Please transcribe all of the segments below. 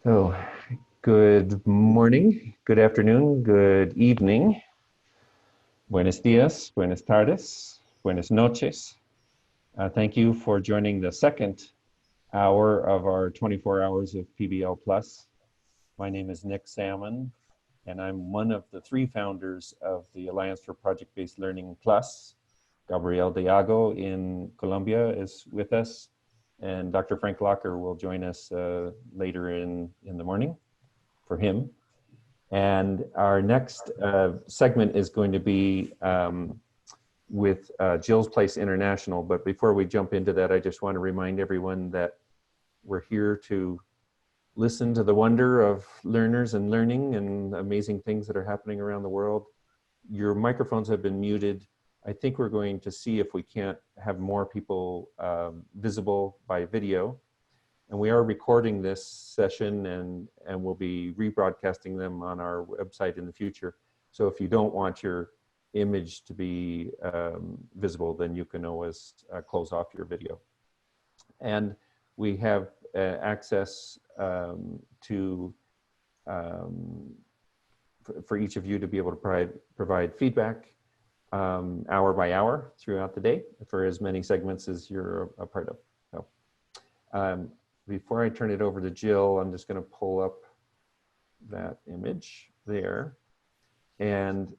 So, good morning, good afternoon, good evening. Buenos dias, buenas tardes, buenas noches. Thank you for joining the second hour of our 24 hours of PBL Plus. My name is Nick Salmon, and I'm one of the three founders of the Alliance for Project-Based Learning Plus. Gabriel Diago in Colombia is with us, and Dr. Frank Locker will join us later in the morning for him. And our next segment is going to be with Jill's Place International. But before we jump into that, I just want to remind everyone that we're here to listen to the wonder of learners and learning and amazing things that are happening around the world. Your microphones have been muted. I think we're going to see if we can't have more people visible by video. And we are recording this session and we'll be rebroadcasting them on our website in the future. So if you don't want your image to be visible, then you can always close off your video. And we have access to, for each of you to be able to provide feedback hour by hour throughout the day for as many segments as you're a part of. So, before I turn it over to Jill, I'm just going to pull up that image there. And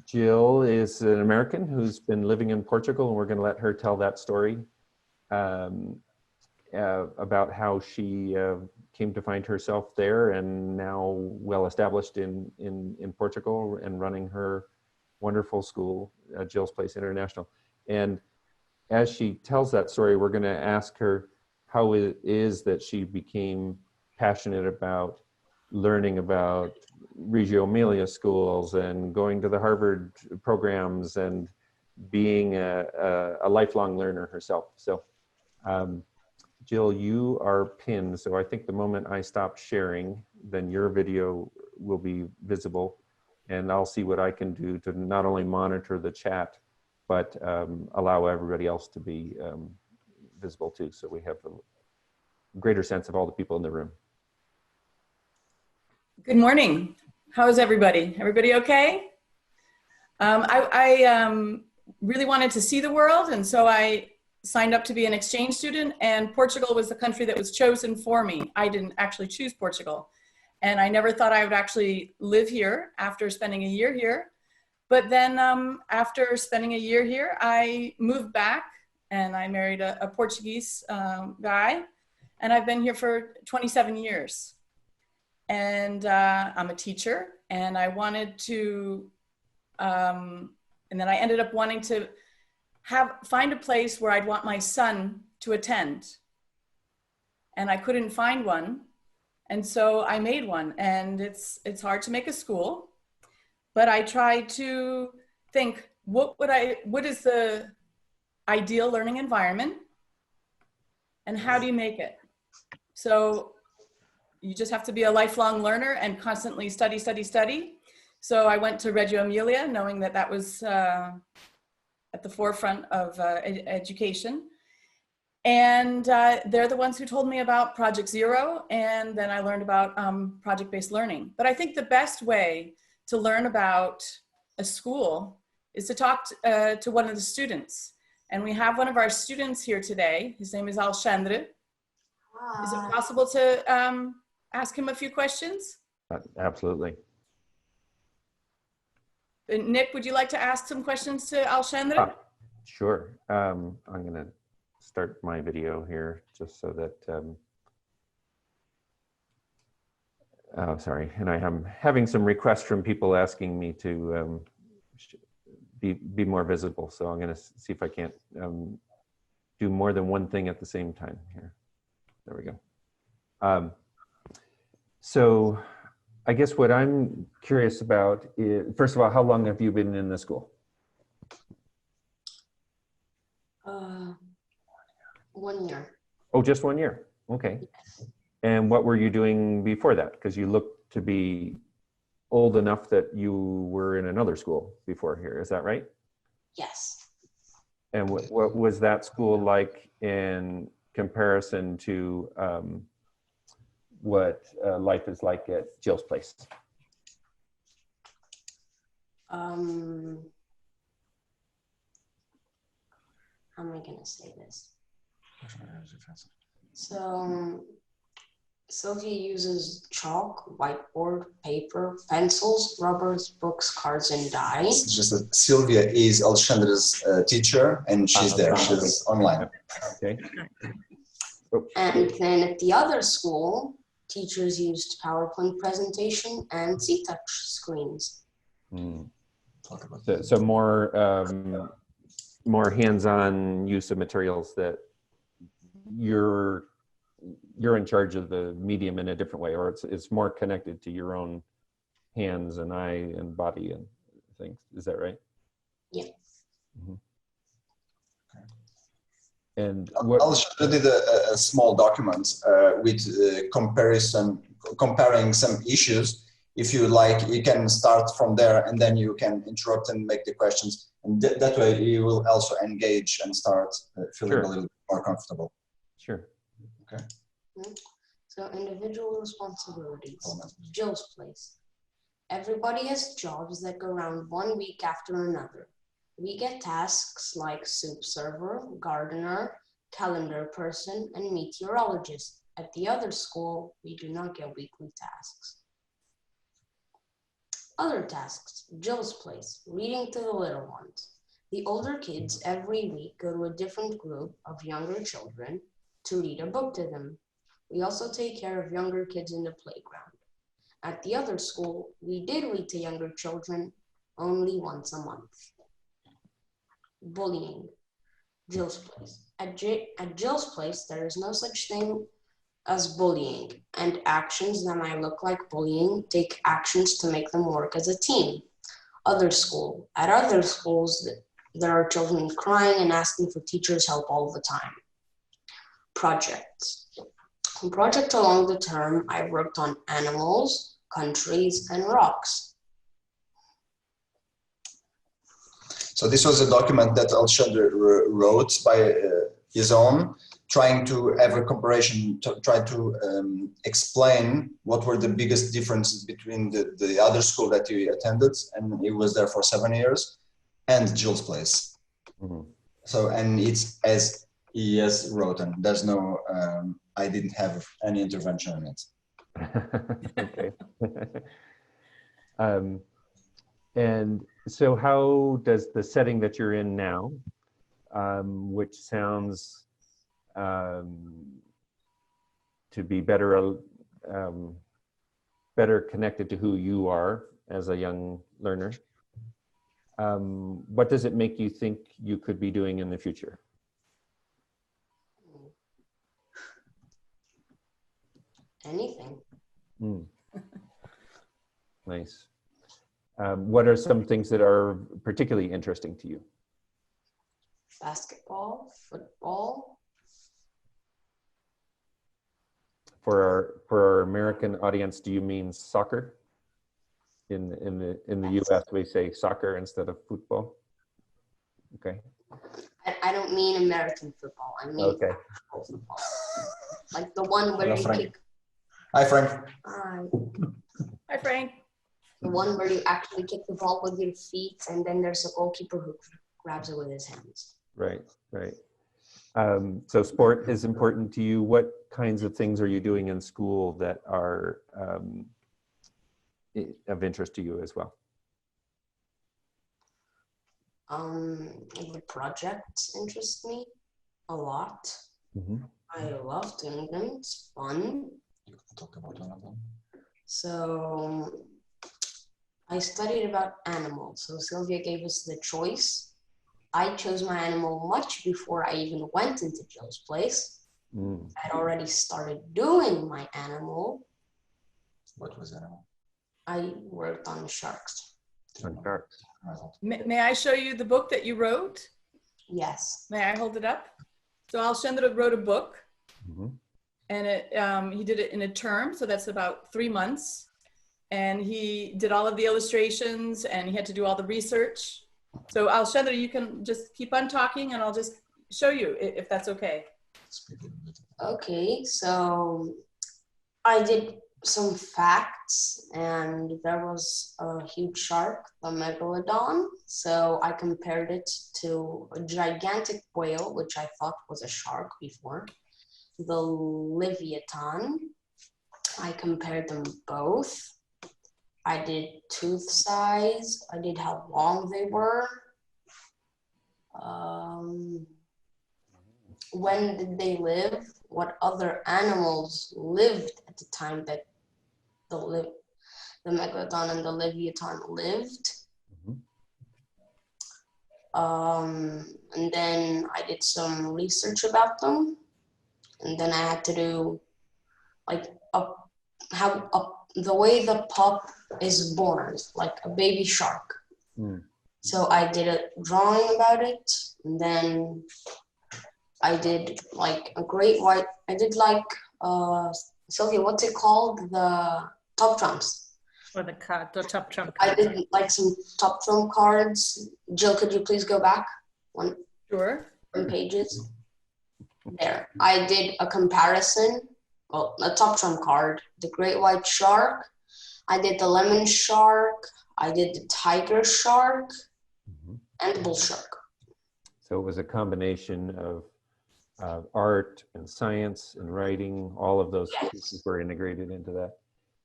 Jill is an American who's been living in Portugal, and we're going to let her tell that story about how she came to find herself there and now well established in Portugal and running her wonderful school, Jill's Place International. And as she tells that story, we're going to ask her how it is that she became passionate about learning about Reggio Emilia schools and going to the Harvard programs and being a lifelong learner herself. So Jill, you are pinned. So I think the moment I stop sharing, then your video will be visible, and I'll see what I can do to not only monitor the chat, but allow everybody else to be visible too. So we have a greater sense of all the people in the room. Good morning. How is everybody? Everybody okay? I really wanted to see the world, and so I signed up to be an exchange student, and Portugal was the country that was chosen for me. I didn't actually choose Portugal, and I never thought I would actually live here after spending a year here. But then after spending a year here, I moved back and I married a Portuguese guy, and I've been here for 27 years. And I'm a teacher, and I wanted to, and then I ended up wanting to find a place where I'd want my son to attend. And I couldn't find one. And so I made one, and it's hard to make a school, but I tried to think, what is the ideal learning environment, and how do you make it? So you just have to be a lifelong learner and constantly study, study, study. So I went to Reggio Emilia, knowing that that was at the forefront of education. And they're the ones who told me about Project Zero, and then I learned about project-based learning. But I think the best way to learn about a school is to talk to one of the students. And we have one of our students here today. His name is Alexandre. Is it possible to ask him a few questions? Absolutely. Nick, would you like to ask some questions to Alexandre? Sure. I'm going to start my video here just so that, oh, sorry. And I am having some requests from people asking me to be more visible. So I'm going to see if I can't do more than one thing at the same time here. There we go. So I guess what I'm curious about is, first of all, how long have you been in the school? 1 year. Oh, just 1 year. Okay. Yes. And what were you doing before that? Because you look to be old enough that you were in another school before here. Is that right? Yes. And what was that school like in comparison to what life is like at Jill's place? How am I gonna say this? So Sylvia uses chalk, whiteboard, paper, pencils, rubbers, books, cards, and dice. It's just that Sylvia is Alexandra's teacher, and she's there. She's online. Okay. And then at the other school, teachers used PowerPoint presentation and C-touch screens. Mm. So more hands-on use of materials that you're in charge of the medium in a different way, or it's more connected to your own hands and eye and body and things. Is that right? Yeah. Mm-hmm. And I'll show you a small document with comparing some issues. If you like, you can start from there, and then you can interrupt and make the questions. And that way you will also engage and start feeling a little bit more comfortable. Sure. Okay. So individual responsibilities. Jill's place. Everybody has jobs that go around 1 week after another. We get tasks like soup server, gardener, calendar person, and meteorologist. At the other school, we do not get weekly tasks. Other tasks. Jill's place. Reading to the little ones. The older kids every week go to a different group of younger children to read a book to them. We also take care of younger kids in the playground. At the other school, we did read to younger children only once a month. Bullying. Jill's place. At Jill's place, there is no such thing as bullying, and actions that might look like bullying take actions to make them work as a team. At other schools, there are children crying and asking for teachers' help all the time. Projects. Project along the term, I worked on animals, countries, and rocks. So this was a document that Alexander wrote by his own, trying to have a comparison, try to explain what were the biggest differences between the other school that he attended, and he was there for 7 years, and Jill's place. Mm-hmm. So, and it's as he has written, there's no, I didn't have any intervention in it. Okay. And so how does the setting that you're in now, which sounds to be better connected to who you are as a young learner, what does it make you think you could be doing in the future? Anything. Mm. Nice. What are some things that are particularly interesting to you? Basketball, football. For our American audience, do you mean soccer? In the US, we say soccer instead of football. Okay. I don't mean American football. I mean football. Like the one where you kick. Hi, Frank. Hi, Frank. The one where you actually kick the ball with your feet, and then there's a goalkeeper who grabs it with his hands. Right, right. So sport is important to you. What kinds of things are you doing in school that are of interest to you as well? The projects interest me a lot. Mm-hmm. I love doing them. It's fun. You can talk about one of them. So I studied about animals. So Sylvia gave us the choice. I chose my animal much before I even went into Jill's place. Mm. I'd already started doing my animal. What was the animal? I worked on sharks. On sharks. May I show you the book that you wrote? Yes. May I hold it up? So Alexandra wrote a book, mm-hmm. and he did it in a term, so that's about 3 months. And he did all of the illustrations, and he had to do all the research. So Alexandra, you can just keep on talking, and I'll just show you if that's okay. Okay, so I did some facts, and there was a huge shark, the megalodon. So I compared it to a gigantic whale, which I thought was a shark before, the Leviathan. I compared them both. I did tooth size. I did how long they were. When did they live? What other animals lived at the time that the megalodon and the Leviathan lived? And then I did some research about them, and then I had to do like the way the pup is born, like a baby shark. So I did a drawing about it, and then I did like a great white. I did like Sylvia, what's it called? The top trumps. Or the top trump I card. did like some top trump cards. Jill, could you please go back one pages? There. I did a comparison. Well, a top trump card. The great white shark. I did the lemon shark. I did the tiger shark and the bull shark. So it was a combination of art and science and writing. All of those pieces were integrated into that.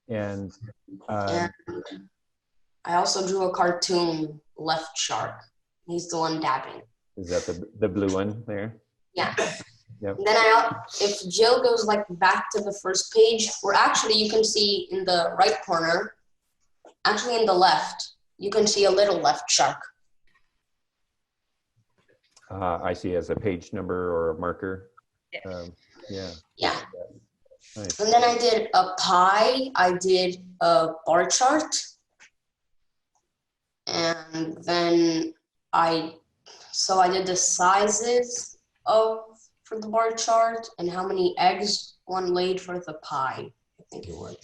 And I also drew a cartoon left shark. He's the one dabbing. Is that the blue one there? Yeah. Yep. And then if Jill goes like back to the first page, where actually you can see in the right corner, actually in the left, you can see a little left shark. I see, as a page number or a marker. Yeah. Yeah. Nice. And then I did a pie. I did a bar chart. And then I did the sizes for the bar chart and how many eggs one laid for the pie, I think it was.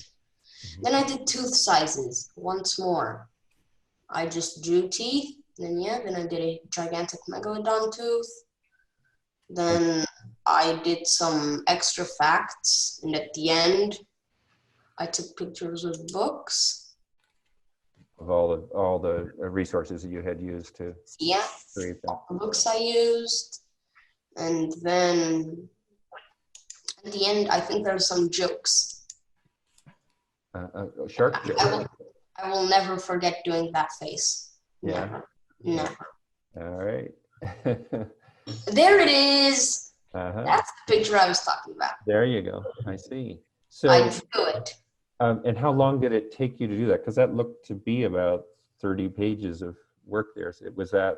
Then I did tooth sizes once more. I just drew teeth. Then I did a gigantic megalodon tooth. Then I did some extra facts, and at the end, I took pictures of books. Of all the resources that you had used to create that. All the books I used. And then at the end, I think there's some jokes. Shark joke. I will never forget doing that face. Yeah. Never. All right. There it is. That's the picture I was talking about. There you go. I see. So I drew it. and how long did it take you to do that? Because that looked to be about 30 pages of work there. So was that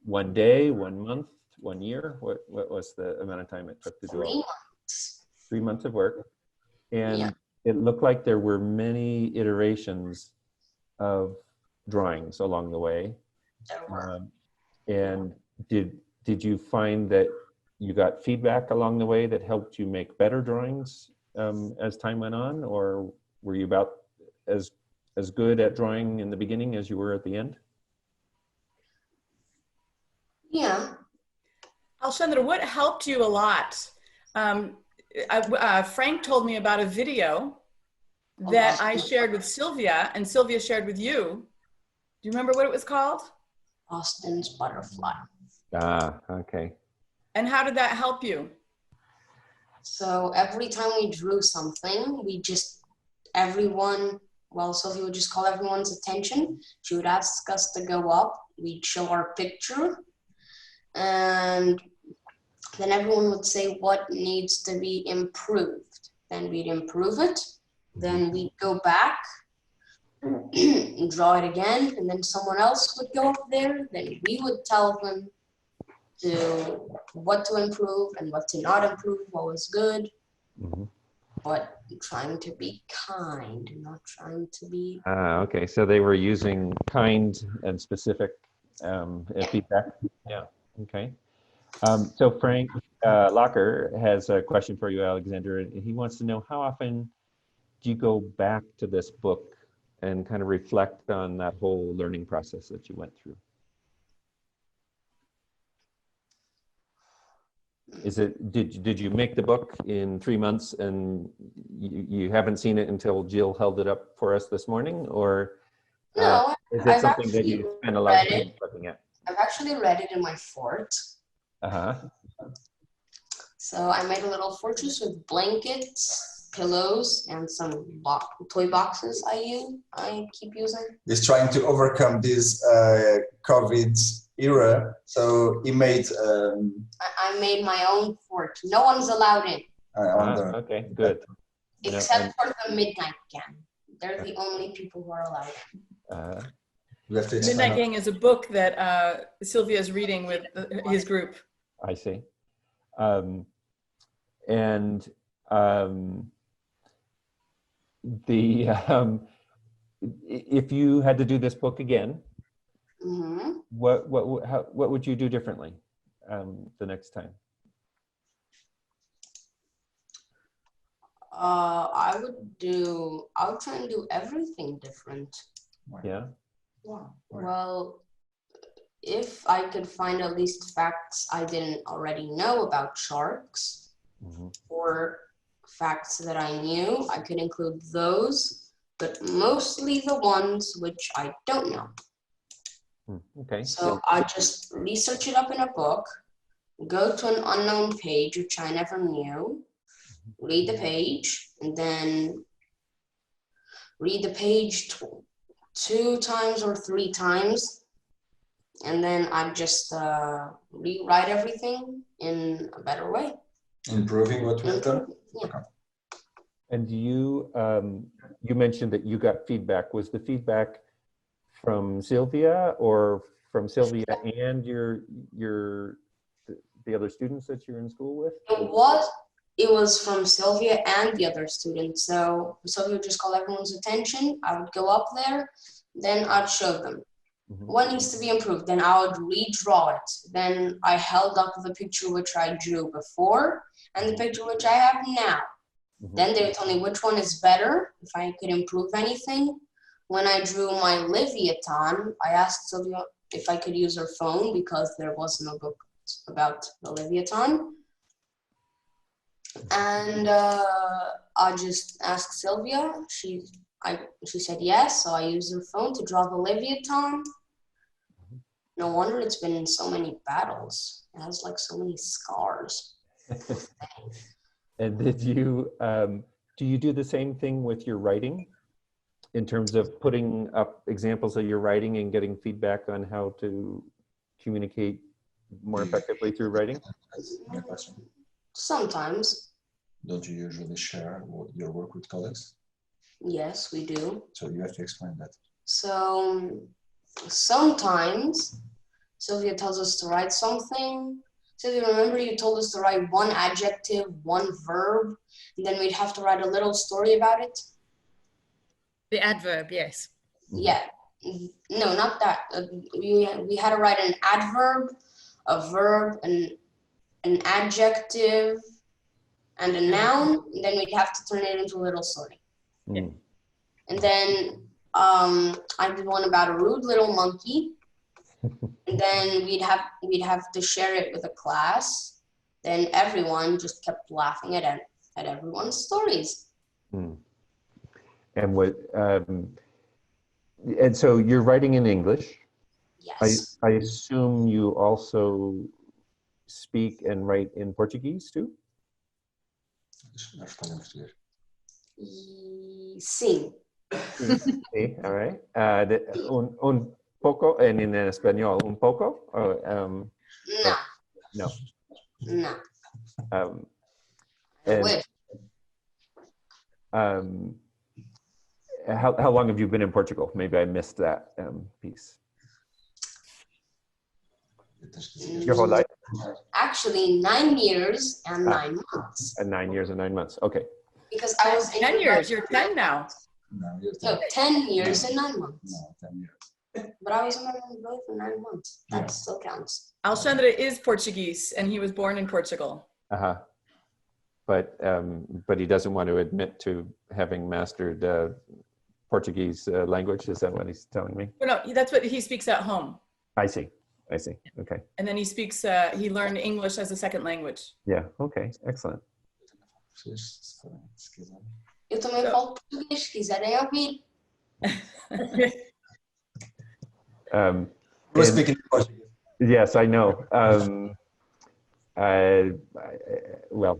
1 day, 1 month, 1 year? What was the amount of time it took to do 3 all? months. 3 months of work. And it looked like there were many iterations of drawings along the way. There were. And did you find that you got feedback along the way that helped you make better drawings as time went on, or were you about as good at drawing in the beginning as you were at the end? Yeah. Alchandra, what helped you a lot? Frank told me about a video that I shared with Sylvia, and Sylvia shared with you. Do you remember what it was called? Austin's butterfly. Ah, okay. And how did that help you? So every time we drew something, Sylvia would just call everyone's attention. She would ask us to go up. We'd show our picture. And then everyone would say what needs to be improved. Then we'd improve it. Then we'd go back and draw it again. And then someone else would go up there. Then we would tell them what to improve and what to not improve, what was good. But trying to be kind, not trying to be... Okay, so they were using kind and specific feedback. Yeah, okay. So Frank Locker has a question for you, Alexander, and he wants to know, how often do you go back to this book and kind of reflect on that whole learning process that you went through? Is it, did you make the book in 3 months and you haven't seen it until Jill held it up for us this morning? Or No, is it I've something that actually you spend a lot of read time it. looking at? I've actually read it in my fort. Uh-huh. So I made a little fortress with blankets, pillows, and some toy boxes I keep using. He's trying to overcome this COVID era, so he made. I made my own fort. No one's allowed in. Okay, good. Except for the Midnight Gang. They're the only people who are allowed. We have to explain. Midnight Gang is a book that Sylvia is reading with his group. I see. If you had to do this book again, Mm-hmm. what would you do differently the next time? I would try and do everything different. Yeah. Well, if I could find at least facts I didn't already know about sharks, Mm-hmm. or facts that I knew, I could include those, but mostly the ones which I don't know. Okay. So I just research it up in a book, go to an unknown page which I never knew, read the page, and then read the page 2 times or 3 times, and then I just rewrite everything in a better way. Improving what we have done. Yeah. And you mentioned that you got feedback. Was the feedback from Sylvia or from Sylvia and the other students that you're in school with? It was from Sylvia and the other students. So Sylvia would just call everyone's attention. I would go up there, then I'd show them what needs to be improved. Then I would redraw it. Then I held up the picture which I drew before and the picture which I have now. Then they would tell me which one is better, if I could improve anything. When I drew my Leviathan, I asked Sylvia if I could use her phone because there wasn't a book about the Leviathan. And I just asked Sylvia. She said yes, so I used her phone to draw the Leviathan. No wonder it's been in so many battles. It has like so many scars. And do you do the same thing with your writing in terms of putting up examples of your writing and getting feedback on how to communicate more effectively through writing? Sometimes. Don't you usually share your work with colleagues? Yes, we do. So you have to explain that. So sometimes Sylvia tells us to write something. Sylvia, remember you told us to write 1 adjective, 1 verb, and then we'd have to write a little story about it? The adverb, yes. Yeah. No, not that. We had to write an adverb, a verb, an adjective, and a noun, and then we'd have to turn it into a little story. Mm. And then I did one about a rude little monkey. And then we'd have to share it with a class. Then everyone just kept laughing at everyone's stories. Mm. And so you're writing in English. Yes. I assume you also speak and write in Portuguese too? Sim. Sí, all right. Un poco, and in español, un poco? No. No. No. And, Wish. how long have you been in Portugal? Maybe I missed that piece. Your whole life? Actually, 9 years and 9 months. And 9 years and 9 months. Okay. Because I was 10 years. You're 10 now. No, 10 years and 9 months. No, 10 years. But I was in Ireland for 9 months. That still counts. Alexandre is Portuguese, and he was born in Portugal. Uh-huh. But he doesn't want to admit to having mastered Portuguese language. Is that what he's telling me? Well, no, that's what he speaks at home. I see. I see. Okay. And then he speaks, he learned English as a second language. Yeah. Okay. Excellent. Eu também falo português, se quiserem ouvir. We're speaking Portuguese. Yes, I know. Well,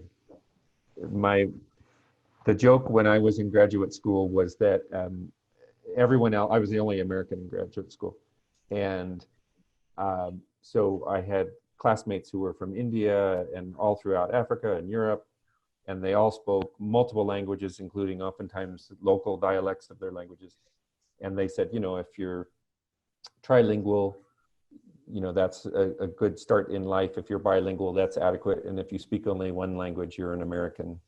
the joke when I was in graduate school was that everyone else, I was the only American in graduate school. And so I had classmates who were from India and all throughout Africa and Europe, and they all spoke multiple languages, including oftentimes local dialects of their languages. And they said, if you're trilingual, that's a good start in life. If you're bilingual, that's adequate. And if you speak only one language, you're an American.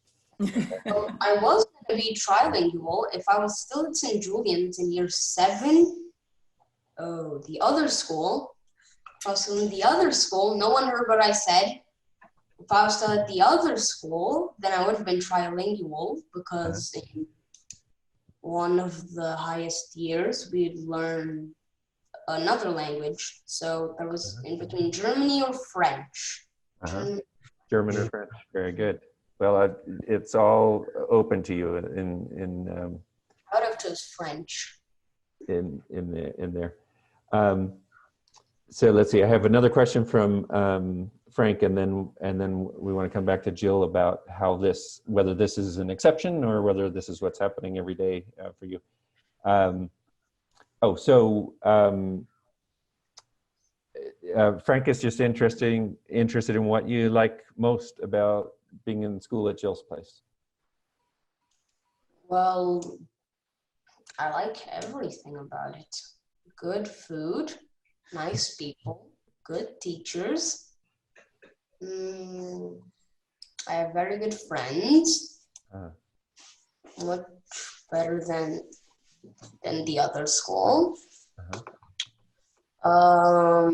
Well, I was going to be trilingual if I was still at St. Julian's in year 7. Oh, the other school. If I was still in the other school, no one heard what I said. If I was still at the other school, then I would have been trilingual because in one of the highest years, we'd learn another language. So there was in between Germany or French. German or French. Very good. Well, it's all open to you I would have chose French. in there. So let's see. I have another question from Frank, and then we want to come back to Jill about how whether this is an exception or whether this is what's happening every day for you. Frank is just interested in what you like most about being in school at Jill's place. Well, I like everything about it. Good food, nice people, good teachers. I have very good friends. Much better than the other school. Well,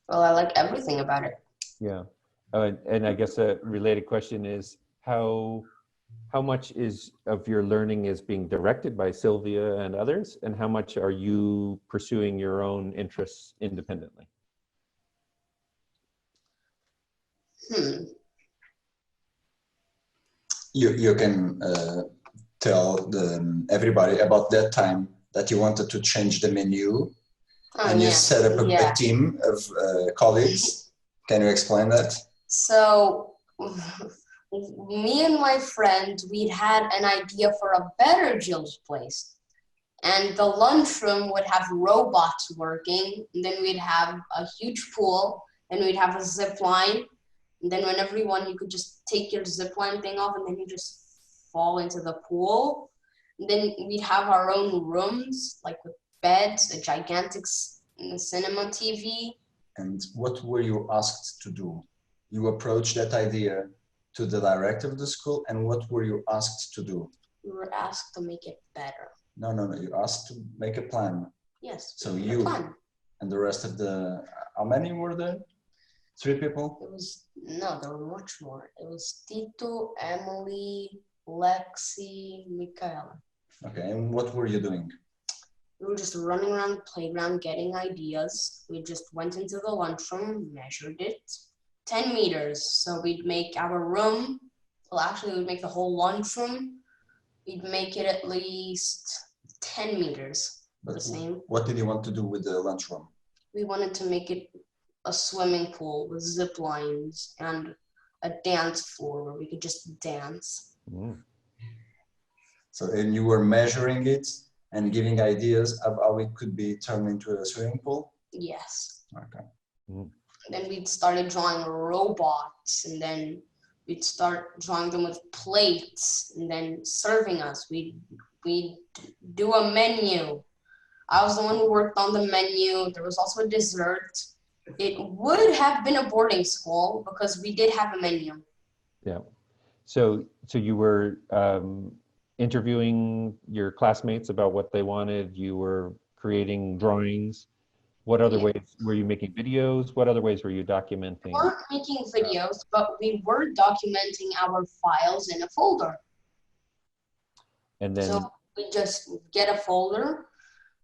I like everything about it. Yeah. And I guess a related question is how much of your learning is being directed by Sylvia and others, and how much are you pursuing your own interests independently? You can tell everybody about that time that you wanted to change the menu, and you set up a team of colleagues. Can you explain that? So me and my friend, we'd had an idea for a better Jill's place. And the lunchroom would have robots working. And then we'd have a huge pool, and we'd have a zip line. And then whenever you want, you could just take your zip line thing off, and then you just fall into the pool. And then we'd have our own rooms, like with beds, a gigantic cinema TV. And what were you asked to do? You approached that idea to the director of the school, and what were you asked to do? We were asked to make it better. No. You asked to make a plan. Yes. So you and the rest of how many were there? 3 people? There were much more. It was Tito, Emily, Lexi, Michaela. Okay, and what were you doing? We were just running around the playground getting ideas. We just went into the lunchroom, measured it, 10 meters. So we'd make our room, we'd make the whole lunchroom. We'd make it at least 10 meters. But the same. What did you want to do with the lunchroom? We wanted to make it a swimming pool with zip lines and a dance floor where we could just dance. So, and you were measuring it and giving ideas of how it could be turned into a swimming pool? Yes. Okay. Then we'd started drawing robots, and then we'd start drawing them with plates and then serving us. We'd do a menu. I was the one who worked on the menu. There was also a dessert. It would have been a boarding school because we did have a menu. Yeah. So you were interviewing your classmates about what they wanted. You were creating drawings. What other ways were you making videos? What other ways were you documenting? We weren't making videos, but we were documenting our files in a folder. And then So we just get a folder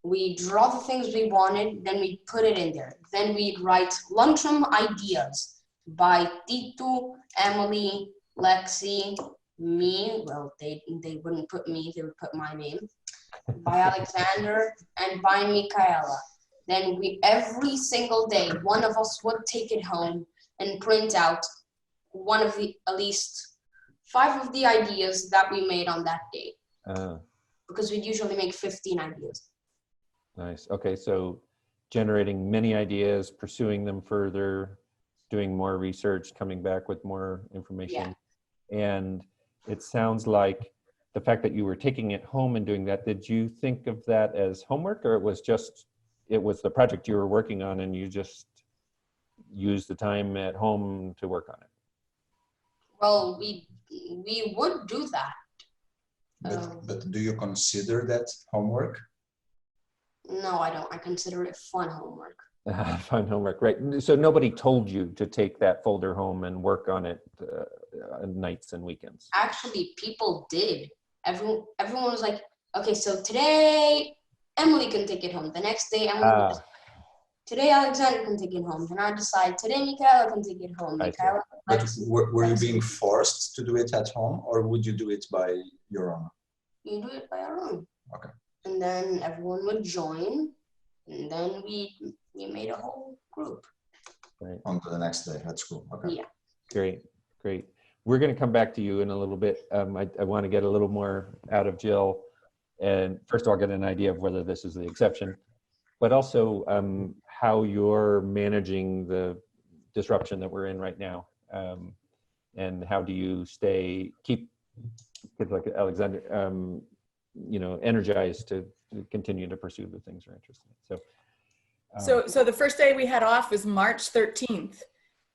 We draw the things we wanted, then we put it in there. Then we'd write lunchroom ideas by Titu, Emily, Lexi, me. Well, they wouldn't put me, they would put my name. By Alexander and by Michaela. Then every single day, one of us would take it home and print out at least 5 of the ideas that we made on that day. Because we'd usually make 15 ideas. Nice. Okay, so generating many ideas, pursuing them further, doing more research, coming back with more information. Yeah. And it sounds like the fact that you were taking it home and doing that, did you think of that as homework, or it was the project you were working on and you just used the time at home to work on it? Well, we would do that. But do you consider that homework? No, I don't. I consider it fun homework. Fun homework, right. So nobody told you to take that folder home and work on it nights and weekends? Actually, people did. Everyone was like, okay, so today Emily can take it home. The next day, today Alexander can take it home. Then I decide today Michaela can take it home. Michaela, but were you being forced to do it at home, or would you do it by your own? You do it by our own. Okay. And then everyone would join, and then we made a whole group. Right. On to the next day. That's cool. Okay. Yeah. Great. We're going to come back to you in a little bit. I want to get a little more out of Jill, and first of all, get an idea of whether this is the exception, but also how you're managing the disruption that we're in right now, and how do you keep kids like Alexander, energized to continue to pursue the things you're interested in. So the first day we had off was March 13th.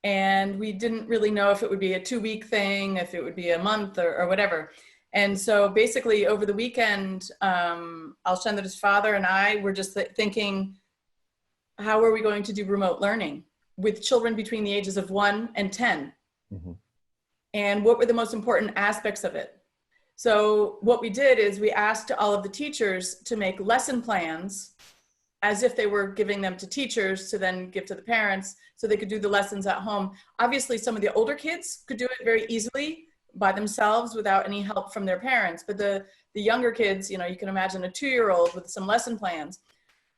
And we didn't really know if it would be a 2-week thing, if it would be a month or whatever. And so basically over the weekend, Alexander's father and I were just thinking, how are we going to do remote learning with children between the ages of 1 and 10? Mm-hmm. And what were the most important aspects of it? So what we did is we asked all of the teachers to make lesson plans as if they were giving them to teachers to then give to the parents so they could do the lessons at home. Obviously, some of the older kids could do it very easily by themselves without any help from their parents. But the younger kids, you can imagine a 2-year-old with some lesson plans.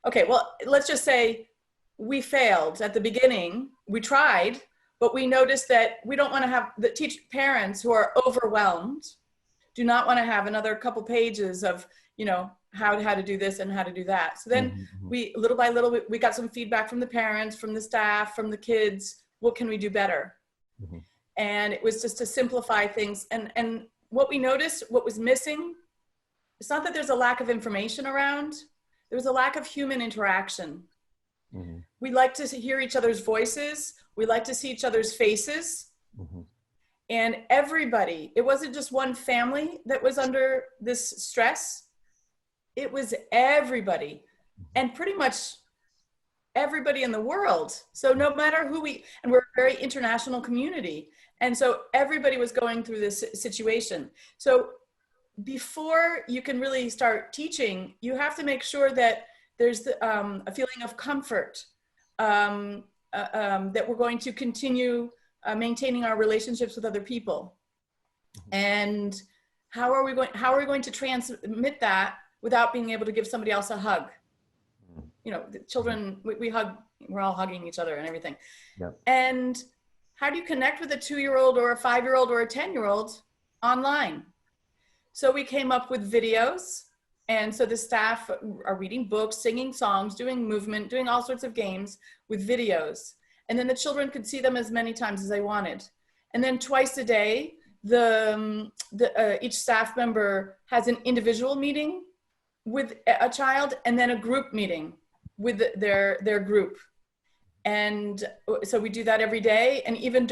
Okay, well, let's just say we failed at the beginning. We tried, but we noticed that we don't want to have the parents who are overwhelmed do not want to have another couple pages of, how to do this and how to do that. So then we, little by little, we got some feedback from the parents, from the staff, from the kids. What can we do better? Mm-hmm. And it was just to simplify things. And what we noticed, what was missing, it's not that there's a lack of information around, there was a lack of human interaction. Mm-hmm. We like to hear each other's voices. We like to see each other's faces. Mm-hmm. And everybody, it wasn't just one family that was under this stress. It was everybody, and pretty much everybody in the world. So no matter who and we're a very international community. And so everybody was going through this situation. So before you can really start teaching, you have to make sure that there's a feeling of comfort, that we're going to continue maintaining our relationships with other people. And how are we going to transmit that without being able to give somebody else a hug? The children, we hug, we're all hugging each other and everything. Yeah. And how do you connect with a 2-year-old or a 5-year-old or a 10-year-old online? So we came up with videos. And so the staff are reading books, singing songs, doing movement, doing all sorts of games with videos. And then the children could see them as many times as they wanted. And then twice a day, each staff member has an individual meeting with a child, and then a group meeting with their group. And so we do that every day. And even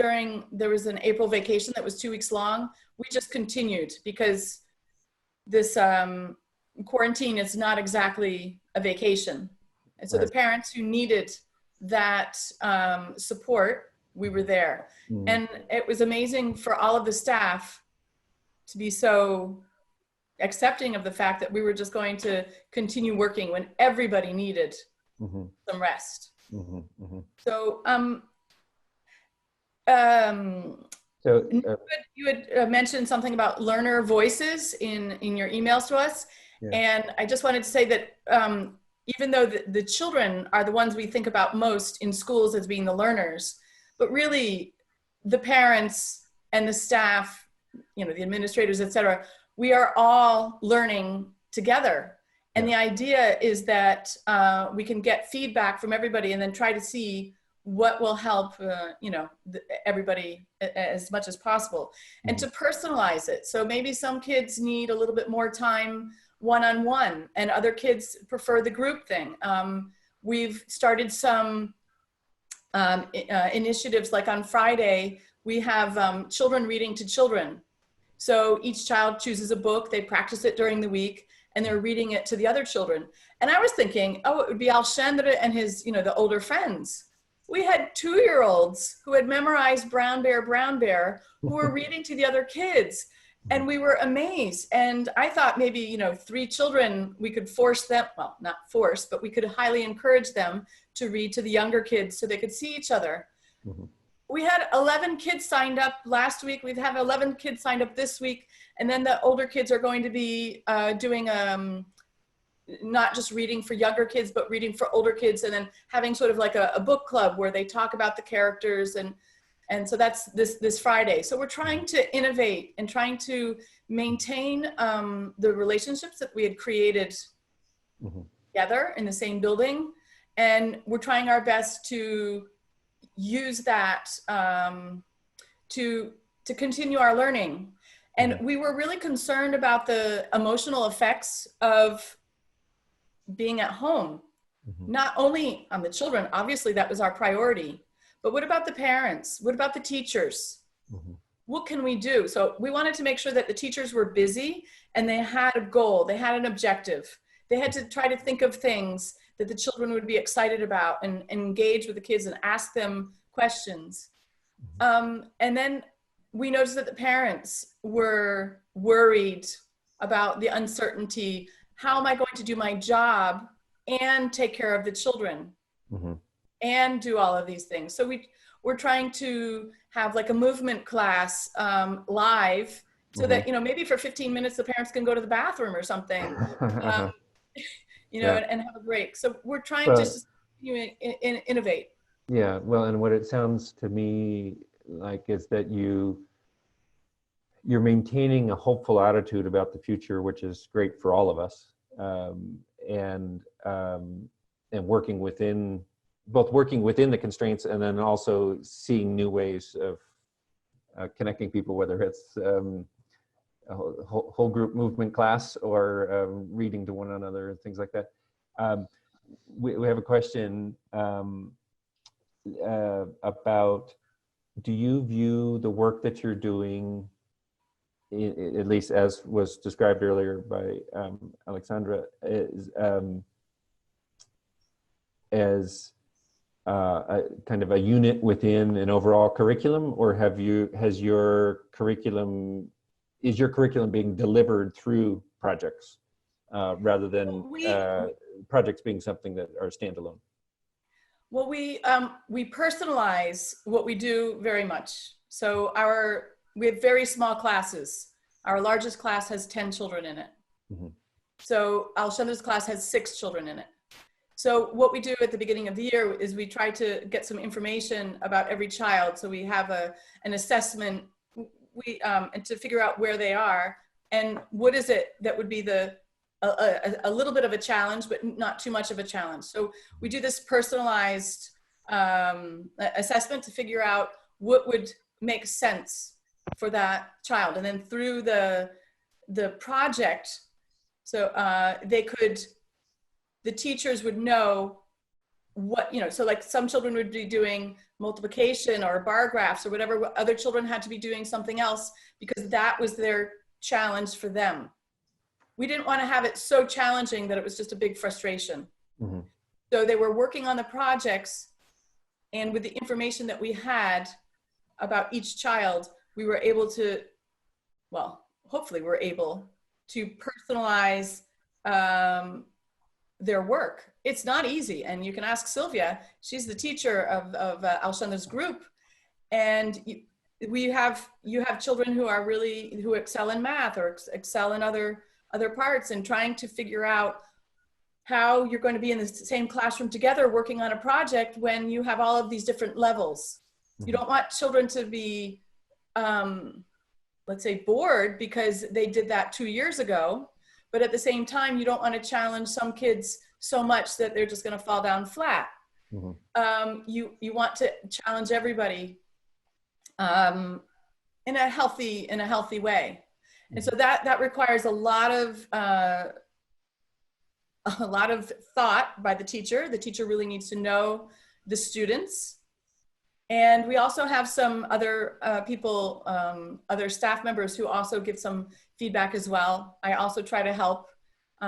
there was an April vacation that was 2 weeks long, we just continued because this quarantine is not exactly a vacation. And so the parents who needed that support, we were there. And it was amazing for all of the staff to be so accepting of the fact that we were just going to continue working when everybody needed some rest. So, So you had mentioned something about learner voices in your emails to us. Yeah. And I just wanted to say that even though the children are the ones we think about most in schools as being the learners, but really the parents and the staff, you know, the administrators, et cetera, we are all learning together. And the idea is that we can get feedback from everybody and then try to see what will help, you know, everybody as much as possible, and to personalize it. So maybe some kids need a little bit more time one-on-one, and other kids prefer the group thing. We've started some initiatives, like on Friday, we have children reading to children. So each child chooses a book, they practice it during the week, and they're reading it to the other children. And I was thinking, oh, it would be Alchandra and his, you know, the older friends. We had 2-year-olds who had memorized Brown Bear, who were reading to the other kids. And we were amazed. And I thought maybe, you know, 3 children, we could force them, well, not force, but we could highly encourage them to read to the younger kids so they could see each other. We had 11 kids signed up last week. We've had 11 kids signed up this week. And then the older kids are going to be doing not just reading for younger kids, but reading for older kids, and then having sort of like a book club where they talk about the characters. And so that's this Friday. So we're trying to innovate and trying to maintain the relationships that we had created together in the same building. And we're trying our best to use that to continue our learning. And we were really concerned about the emotional effects of being at home, not only on the children, obviously that was our priority, but what about the parents? What about the teachers? What can we do? So we wanted to make sure that the teachers were busy and they had a goal, they had an objective. They had to try to think of things that the children would be excited about and engage with the kids and ask them questions. And then we noticed that the parents were worried about the uncertainty. How am I going to do my job and take care of the children and do all of these things? So we're trying to have like a movement class live so that, you know, maybe for 15 minutes, the parents can go to the bathroom or something, you know, and have a break. So we're trying to just innovate. Yeah, well, and what it sounds to me like is that you're maintaining a hopeful attitude about the future, which is great for all of us, and working within the constraints, and then also seeing new ways of connecting people, whether it's a whole group movement class or reading to one another and things like that. We have a question about, do you view the work that you're doing, at least as was described earlier by Alexandra, as a kind of a unit within an overall curriculum, or is your curriculum being delivered through projects rather than projects being something that are standalone? Well, we personalize what we do very much. So we have very small classes. Our largest class has 10 children in it. So Alchandra's class has 6 children in it. So what we do at the beginning of the year is we try to get some information about every child. So we have an assessment and to figure out where they are and what is it that would be a little bit of a challenge, but not too much of a challenge. So we do this personalized assessment to figure out what would make sense for that child. And then through the project, so the teachers would know what, you know, so like some children would be doing multiplication or bar graphs or whatever, other children had to be doing something else because that was their challenge for them. We didn't want to have it so challenging that it was just a big frustration. So they were working on the projects, and with the information that we had about each child, we were able to, well, hopefully we're able to personalize their work. It's not easy. And you can ask Sylvia, she's the teacher of Alshandra's group. And you have children who excel in math or excel in other parts, and trying to figure out how you're going to be in the same classroom together working on a project when you have all of these different levels. You don't want children to be, let's say, bored because they did that 2 years ago, but at the same time, you don't want to challenge some kids so much that they're just going to fall down flat. You want to challenge everybody in a healthy way. And so that requires a lot of thought by the teacher. The teacher really needs to know the students. And we also have some other people, other staff members who also give some feedback as well. I also try to help. We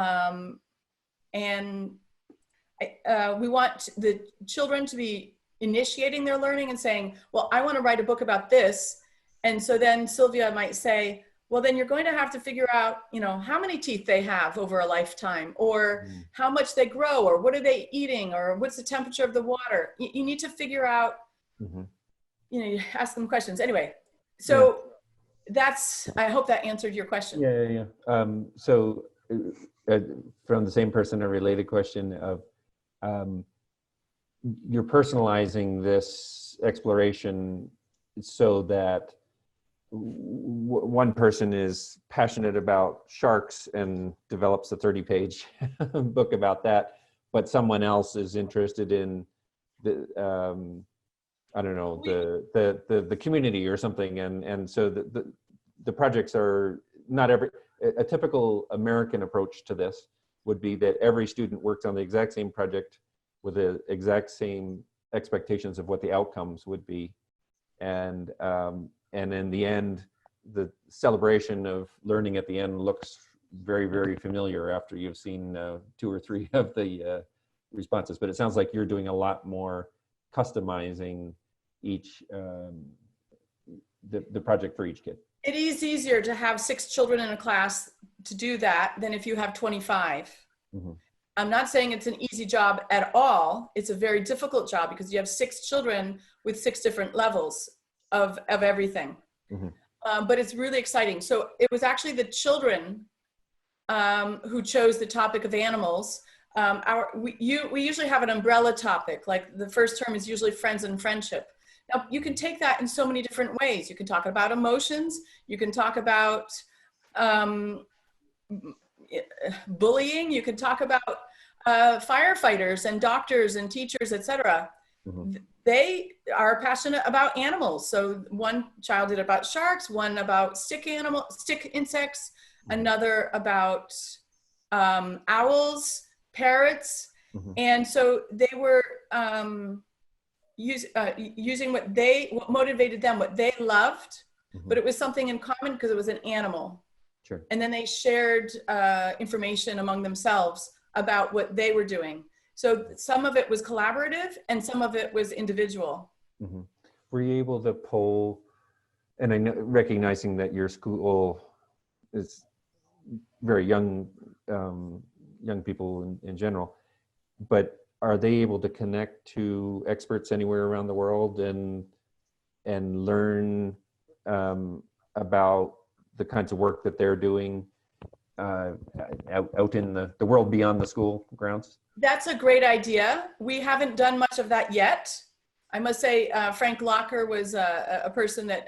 want the children to be initiating their learning and saying, well, I want to write a book about this. And so then Sylvia might say, well, then you're going to have to figure out, how many teeth they have over a lifetime, or how much they grow, or what are they eating, or what's the temperature of the water. You need to figure out, you ask them questions. Anyway, so I hope that answered your question. Yeah. So from the same person, a related question of, you're personalizing this exploration so that one person is passionate about sharks and develops a 30-page book about that, but someone else is interested in the the community or something, and so the projects are not a typical American approach to this would be that every student works on the exact same project with the exact same expectations of what the outcomes would be, and in the end, the celebration of learning at the end looks very, very familiar after you've seen 2 or 3 of the responses. But it sounds like you're doing a lot more customizing each the project for each kid. It is easier to have 6 children in a class to do that than if you have 25. I'm not saying it's an easy job at all. It's a very difficult job because you have 6 children with 6 different levels of everything. But it's really exciting. So it was actually the children who chose the topic of animals. We usually have an umbrella topic, like the first term is usually friends and friendship. Now you can take that in so many different ways. You can talk about emotions. You can talk about bullying. You can talk about firefighters and doctors and teachers, etc. They are passionate about animals. So one child did about sharks, one about stick insects, another about owls, parrots. And so they were using what motivated them, what they loved, but it was something in common because it was an animal. Sure. And then they shared information among themselves about what they were doing. So some of it was collaborative and some of it was individual. Were you able to poll, and I know, recognizing that your school is very young people in general, but are they able to connect to experts anywhere around the world and learn about the kinds of work that they're doing out in the world beyond the school grounds? That's a great idea. We haven't done much of that yet. I must say, Frank Locker was a person that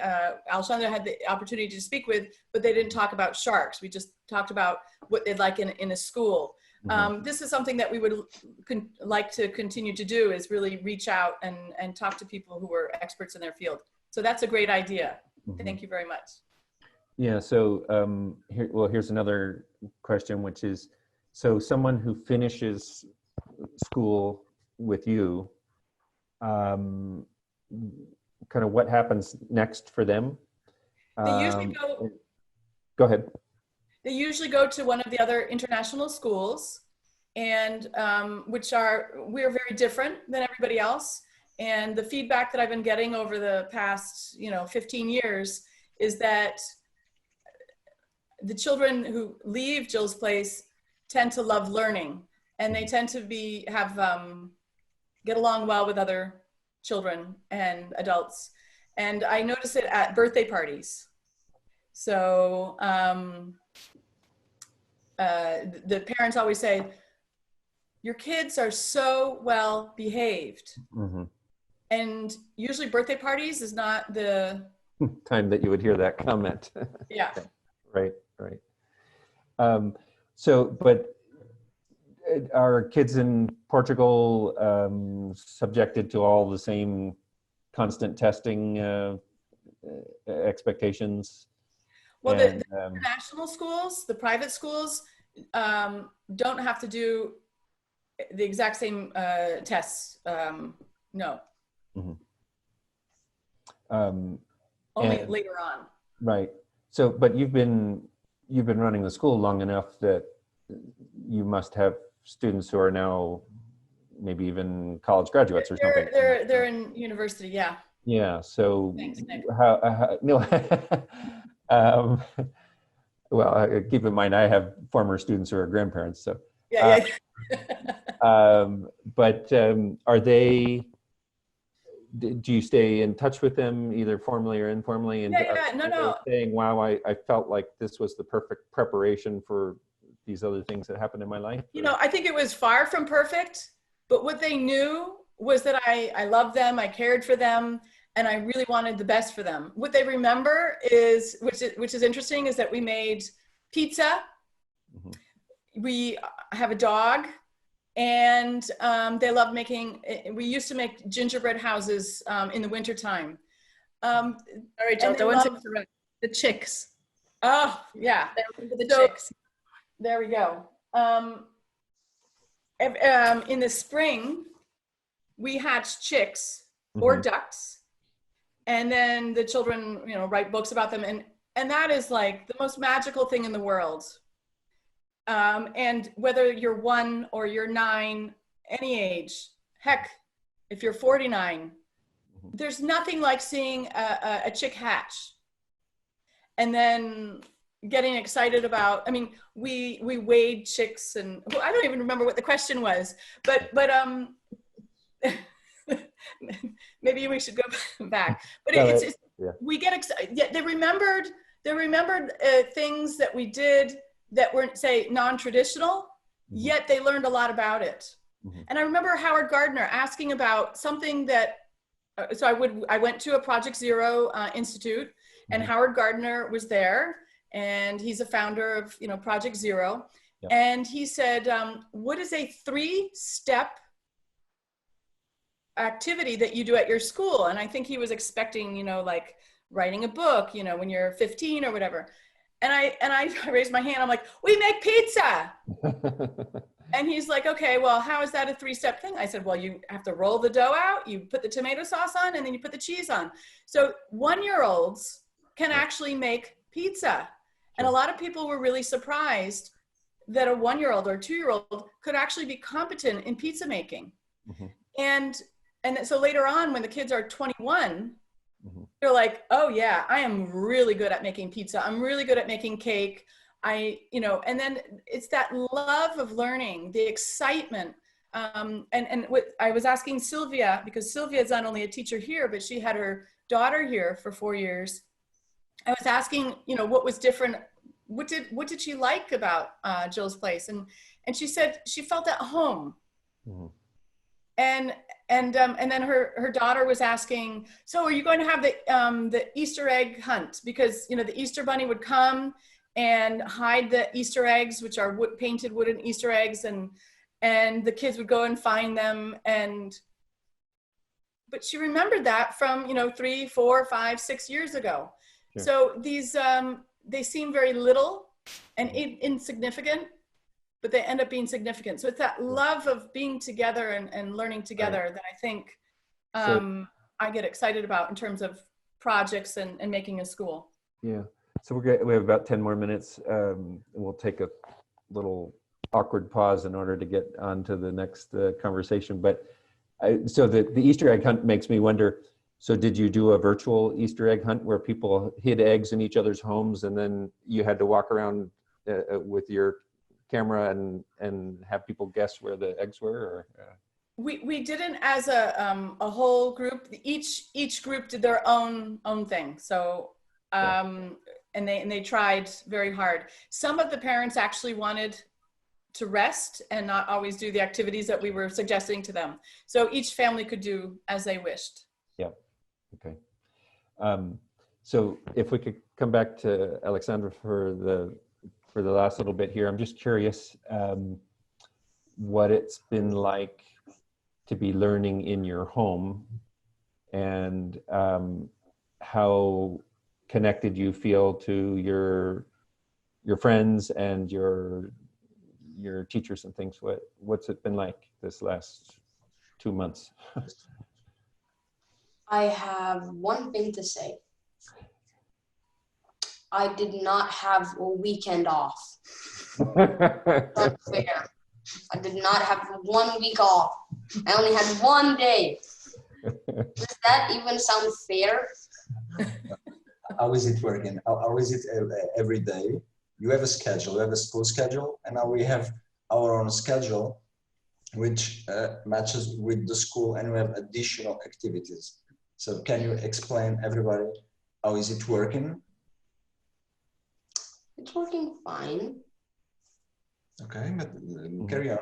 Alshandra had the opportunity to speak with, but they didn't talk about sharks. We just talked about what they'd like in a school. This is something that we would like to continue to do, is really reach out and talk to people who are experts in their field. So that's a great idea. Thank you very much. Yeah, so here's another question, which is, so someone who finishes school with you, kind of what happens next for them? They usually go ahead. They usually go to one of the other international schools, and we're very different than everybody else. And the feedback that I've been getting over the past 15 years is that the children who leave Jill's Place tend to love learning, and they tend to get along well with other children and adults. And I notice it at birthday parties. So the parents always say, your kids are so well behaved. Mm-hmm. And usually birthday parties is not the time that you would hear that comment. Yeah. Right. But are kids in Portugal subjected to all the same constant testing expectations? Well, the national schools, the private schools, don't have to do the exact same tests. No. Mm-hmm. Only later on. Right. So, but you've been running the school long enough that you must have students who are now maybe even college graduates or something. They're in university, yeah. Yeah. So Thanks, Nick. No. Well, keep in mind I have former students who are grandparents. So yeah. But are they? Do you stay in touch with them either formally or informally? And No. Saying, wow, I felt like this was the perfect preparation for these other things that happened in my life? You know, I think it was far from perfect, but what they knew was that I loved them, I cared for them, and I really wanted the best for them. What they remember is, which is interesting, is that we made pizza. Mm-hmm. We have a dog. And they love making, we used to make gingerbread houses in the wintertime. Sorry, Jill, the chicks. Oh, yeah. The chicks. There we go. In the spring, we hatch chicks or ducks. And then the children, write books about them. And that is like the most magical thing in the world. And whether you're 1 or you're 9, any age, heck, if you're 49, there's nothing like seeing a chick hatch. And then getting excited about, we weighed chicks, and I don't even remember what the question was, but maybe we should go back. But we get excited. Yeah, they remembered things that we did that weren't, say, non-traditional, yet they learned a lot about it. Mm-hmm. And I remember Howard Gardner asking about something that, I went to a Project Zero Institute, and Howard Gardner was there, and he's a founder of, Project Zero. Yeah. And he said, what is a 3-step activity that you do at your school? And I think he was expecting, like writing a book, when you're 15 or whatever. And I raised my hand. I'm like, we make pizza. And he's like, okay, well, how is that a 3-step thing? I said, well, you have to roll the dough out, you put the tomato sauce on, and then you put the cheese on. So 1-year-olds can actually make pizza. And a lot of people were really surprised that a 1-year-old or a 2-year-old could actually be competent in pizza making. Mm-hmm. And so later on, when the kids are 21, they're like, oh yeah, I am really good at making pizza. I'm really good at making cake. And then it's that love of learning, the excitement. And what I was asking Sylvia, because Sylvia is not only a teacher here, but she had her daughter here for 4 years. I was asking, what was different? What did she like about Jill's Place? And she said she felt at home. Mm-hmm. And then her daughter was asking, so are you going to have the Easter egg hunt? Because, the Easter bunny would come and hide the Easter eggs, which are painted wooden Easter eggs. And the kids would go and find them. But she remembered that from, 3, 4, 5, 6 years ago. Sure. So these, they seem very little and insignificant, but they end up being significant. So it's that love of being together and learning together that I think I get excited about in terms of projects and making a school. Yeah. So we have about 10 more minutes. We'll take a little awkward pause in order to get on to the next conversation. But so the Easter egg hunt makes me wonder, So did you do a virtual Easter egg hunt where people hid eggs in each other's homes, and then you had to walk around with your camera and have people guess where the eggs were? Or, We didn't as a whole group. Each group did their own thing. So and they tried very hard. Some of the parents actually wanted to rest and not always do the activities that we were suggesting to them. So each family could do as they wished. Yeah. Okay. So if we could come back to Alexandra for the last little bit here, I'm just curious what it's been like to be learning in your home, and how connected you feel to your friends and your teachers and things. What's it been like this last 2 months? I have one thing to say. I did not have a weekend off. Not fair. I did not have 1 week off. I only had 1 day. Does that even sound fair? How is it working? How is it every day? You have a schedule, you have a school schedule, and now we have our own schedule, which matches with the school, and we have additional activities. So can you explain everybody how is it working? It's working fine. Okay, but carry on.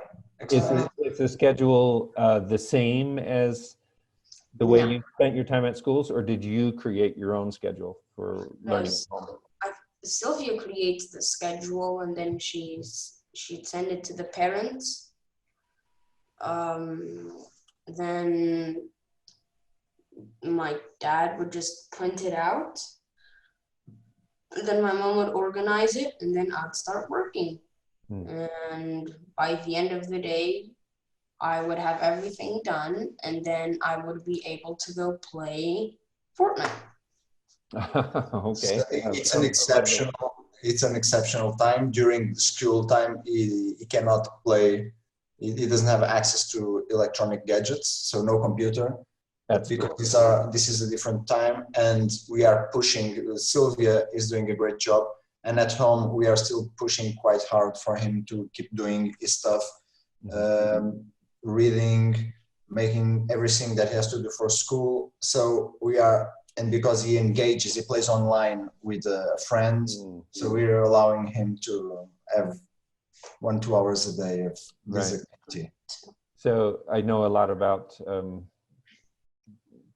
Is the schedule the same as the way you spent your time at schools, or did you create your own schedule for learning at home? Sylvia creates the schedule, and then she'd send it to the parents. Then my dad would just print it out. Then my mom would organize it, and then I'd start working. And by the end of the day, I would have everything done, and then I would be able to go play Fortnite. Okay. So it's an exceptional time. During school time, he cannot play. He doesn't have access to electronic gadgets, so no computer. That's Because this is a different time, and we are pushing. Sylvia is doing a great job, and at home we are still pushing quite hard for him to keep doing his stuff, reading, making everything that he has to do for school. So we are, and because he engages, he plays online with a friend, so we are allowing him to have 1-2 hours a day of this activity. So I know a lot about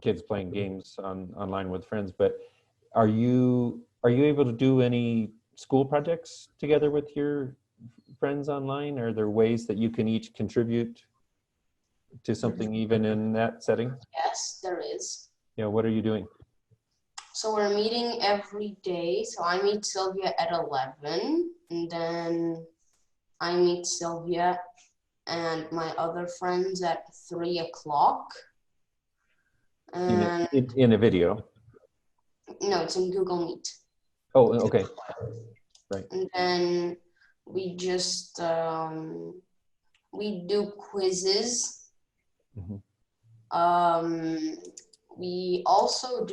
kids playing games online with friends, but are you able to do any school projects together with your friends online? Are there ways that you can each contribute to something even in that setting? Yes, there is. Yeah, what are you doing? So we're meeting every day. So I meet Sylvia at 11, and then I meet Sylvia and my other friends at 3 o'clock. And In a video? no, it's in Google Meet. Oh, okay. Right. And then we just we do quizzes. We also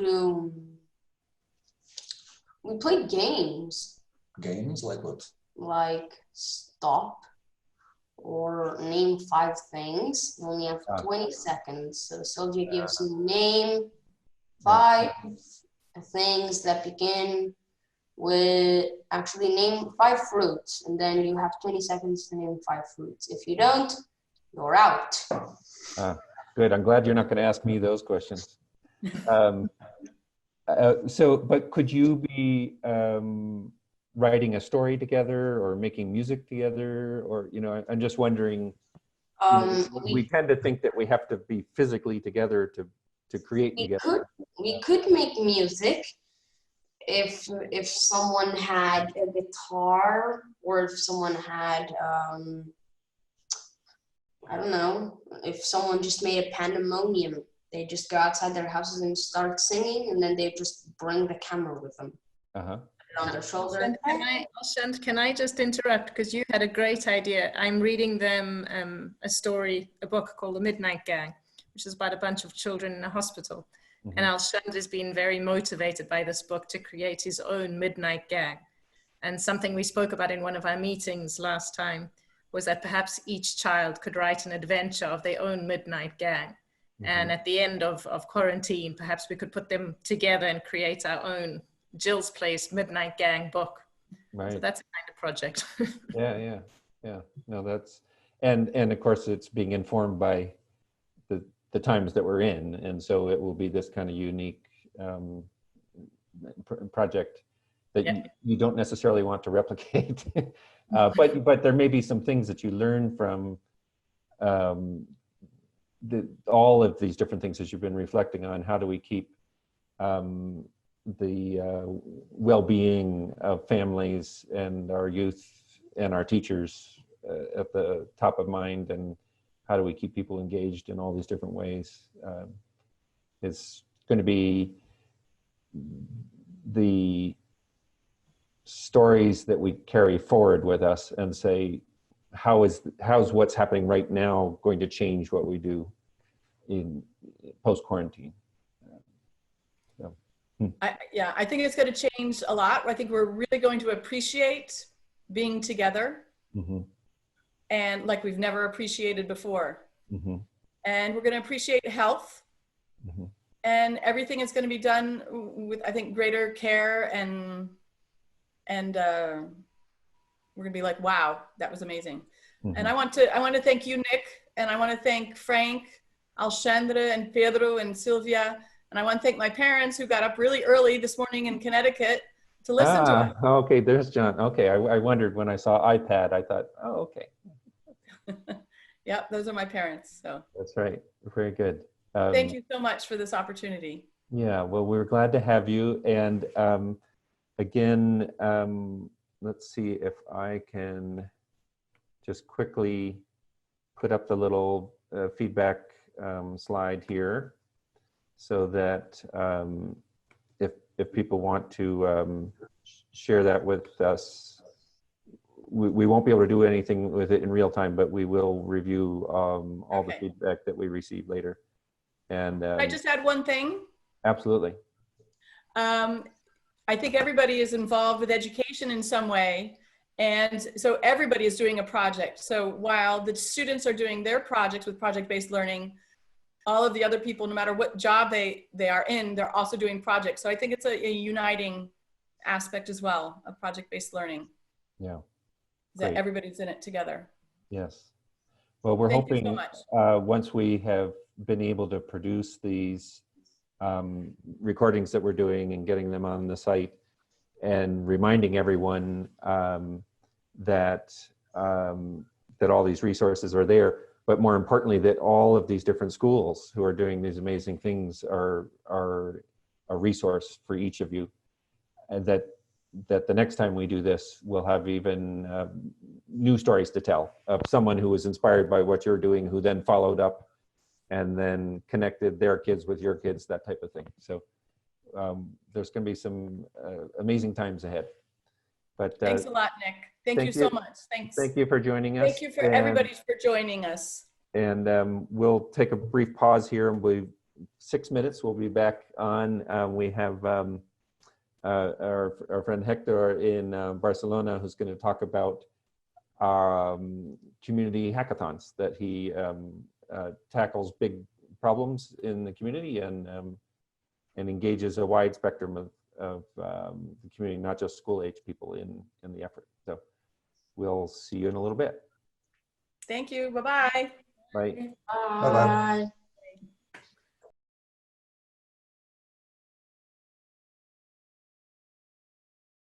we play games. Games like what? Like stop or name 5 things. You only have 20 seconds. So Sylvia gives you name 5 things that begin with, actually name 5 fruits, and then you have 20 seconds to name 5 fruits. If you don't, you're out. Good. I'm glad you're not going to ask me those questions. But could you be writing a story together or making music together? Or, I'm just wondering, we tend to think that we have to be physically together to create together. We could make music if someone had a guitar, or if someone had, I don't know, if someone just made a pandemonium. They just go outside their houses and start singing, and then they just bring the camera with them. On their shoulder. Can I just interrupt, because you had a great idea. I'm reading them a book called The Midnight Gang, which is about a bunch of children in a hospital. And Alshandra's been very motivated by this book to create his own midnight gang. And something we spoke about in one of our meetings last time was that perhaps each child could write an adventure of their own midnight gang. And at the end of quarantine, perhaps we could put them together and create our own Jill's Place Midnight Gang book. Right. So that's a kind of project. Yeah. No, that's, and of course it's being informed by the times that we're in. And so it will be this kind of unique project that you don't necessarily want to replicate. But there may be some things that you learn from all of these different things as you've been reflecting on. How do we keep the well-being of families and our youth and our teachers at the top of mind, and how do we keep people engaged in all these different ways? It's going to be the stories that we carry forward with us and say, how's what's happening right now going to change what we do in post-quarantine? I think it's going to change a lot. I think we're really going to appreciate being together, and like we've never appreciated before. And we're going to appreciate health, and everything is going to be done with, I think, greater care, and we're going to be like, wow, that was amazing. And I want to thank you, Nick, and I want to thank Frank, Alshandra, and Pedro, and Sylvia. And I want to thank my parents who got up really early this morning in Connecticut to listen to it. Okay, there's John. Okay, I wondered when I saw iPad, I thought, oh, okay. Yep, those are my parents. So that's right. Very good. Thank you so much for this opportunity. Yeah, well, we're glad to have you. And again, let's see if I can just quickly put up the little feedback slide here, so that if people want to share that with us, we won't be able to do anything with it in real time, but we will review all the feedback that we receive later. And I just add one thing. Absolutely. I think everybody is involved with education in some way. And so everybody is doing a project. So while the students are doing their projects with project-based learning, all of the other people, no matter what job they are in, they're also doing projects. So I think it's a uniting aspect as well of project-based learning. Yeah. That everybody's in it together. Yes. Well, we're Thank you hoping so much. Once we have been able to produce these recordings that we're doing and getting them on the site, and reminding everyone that all these resources are there, but more importantly, that all of these different schools who are doing these amazing things are a resource for each of you, and that the next time we do this, we'll have even new stories to tell of someone who was inspired by what you're doing, who then followed up and then connected their kids with your kids, that type of thing. So there's going to be some amazing times ahead. But thanks a lot, Nick. Thank you so much. Thanks. Thank you for joining us. Thank you for everybody for joining us. And we'll take a brief pause here, and 6 minutes. We'll be back on. We have our friend Hector in Barcelona, who's going to talk about community hackathons, that he tackles big problems in the community and engages a wide spectrum of the community, not just school-age people in the effort. So we'll see you in a little bit. Thank you. Bye-bye. Bye. Bye.